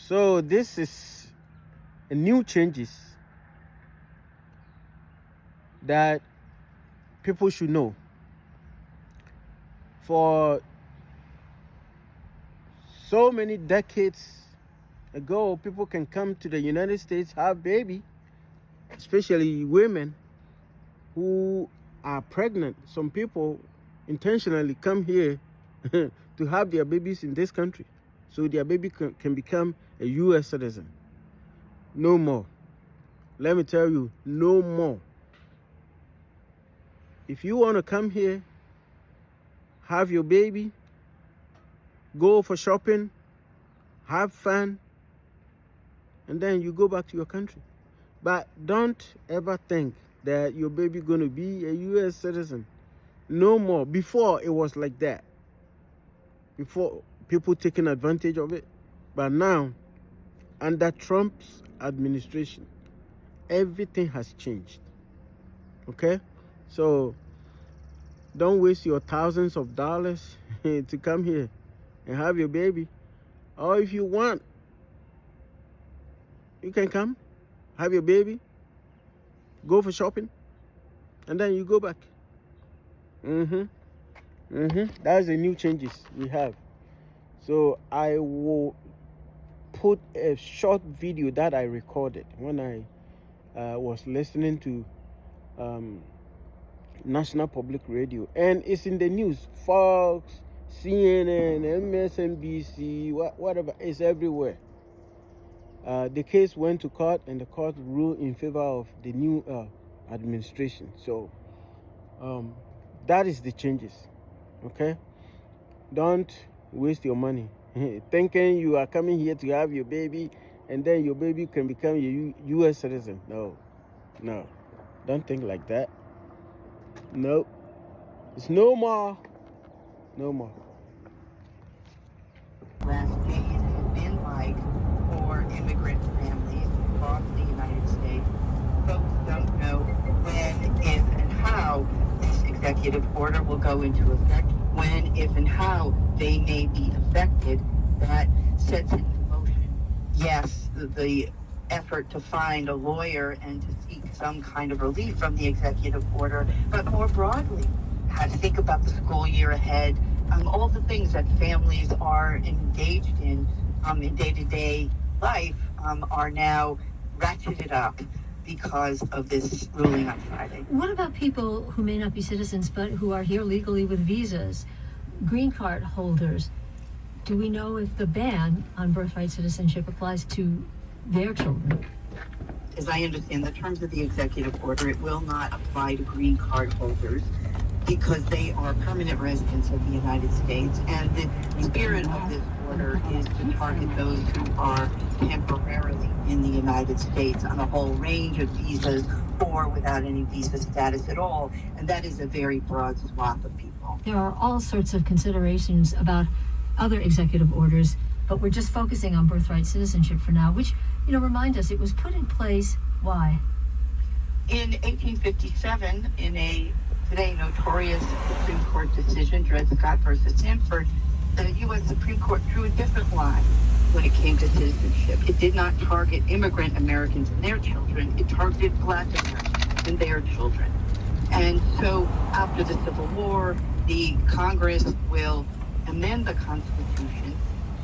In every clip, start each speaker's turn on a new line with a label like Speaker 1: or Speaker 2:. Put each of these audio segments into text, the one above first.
Speaker 1: So this is a new changes that people should know. For so many decades ago, people can come to the United States, have baby, especially women who are pregnant. Some people intentionally come here to have their babies in this country, so their baby can become a U.S. citizen. No more. Let me tell you, no more. If you want to come here, have your baby, go for shopping, have fun, and then you go back to your country. But don't ever think that your baby going to be a U.S. citizen. No more. Before, it was like that. Before, people taking advantage of it. But now, under Trump's administration, everything has changed. Okay? So, don't waste your thousands of dollars to come here and have your baby. Or if you want, you can come, have your baby, go for shopping, and then you go back. That's the new changes we have. So I will put a short video that I recorded when I was listening to National Public Radio, and it's in the news. Fox, CNN, MSNBC, whatever, it's everywhere. The case went to court, and the court ruled in favor of the new administration. So that is the changes. Okay, don't waste your money thinking you are coming here to have your baby and then your baby can become a U.S. citizen. No, don't think like that. No, it's no more.
Speaker 2: Last days have been like for immigrant families across the United States. Folks don't know when, if, and how this executive order will go into effect, when, if, and how they may be affected. That sets into motion, yes, the effort to find a lawyer and to seek some kind of relief from the executive order, but more broadly, how to think about the school year ahead, all the things that families are engaged in day-to-day life are now ratcheted up because of this ruling on Friday.
Speaker 3: What about people who may not be citizens but who are here legally with visas, green card holders? Do we know if the ban on birthright citizenship applies to their children?
Speaker 2: As I understand the terms of the executive order, it will not apply to green card holders because they are permanent residents of the United States, and the spirit of this order is to target those who are temporarily in the United States on a whole range of visas or without any visa status at all, and that is a very broad swath of people.
Speaker 3: There are all sorts of considerations about other executive orders, but we're just focusing on birthright citizenship for now, which, remind us, it was put in place, why?
Speaker 2: In 1857, in a today notorious Supreme Court decision, Dred Scott versus Sanford, the U.S. Supreme Court drew a different line when it came to citizenship. It did not target immigrant Americans and their children. It targeted Black Americans and their children. And so after the Civil War, the Congress will amend the Constitution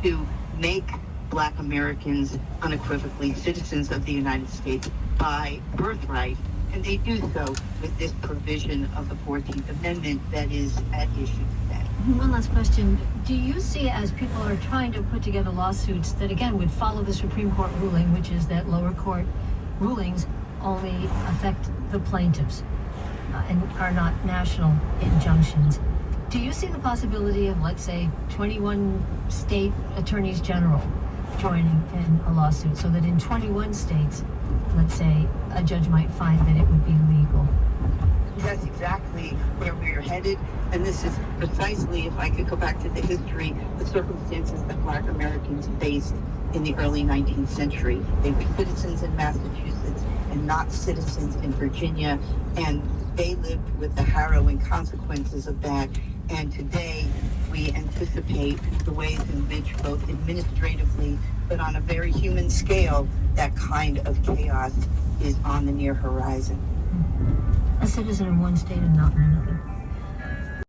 Speaker 2: to make Black Americans unequivocally citizens of the United States by birthright, and they do so with this provision of the 14th Amendment that is at issue today.
Speaker 3: One last question. Do you see, as people are trying to put together lawsuits that, again, would follow the Supreme Court ruling, which is that lower court rulings only affect the plaintiffs and are not national injunctions, do you see the possibility of, let's say, 21 state attorneys general joining in a lawsuit so that in 21 states, let's say, a judge might find that it would be legal?
Speaker 2: That's exactly where we're headed, and this is precisely, if I could go back to the history, the circumstances that Black Americans faced in the early 19th century. They were citizens in Massachusetts and not citizens in Virginia, and they lived with the harrowing consequences of that. And today, we anticipate the ways in which, both administratively but on a very human scale, that kind of chaos is on the near horizon.
Speaker 3: A citizen in one state and not in another.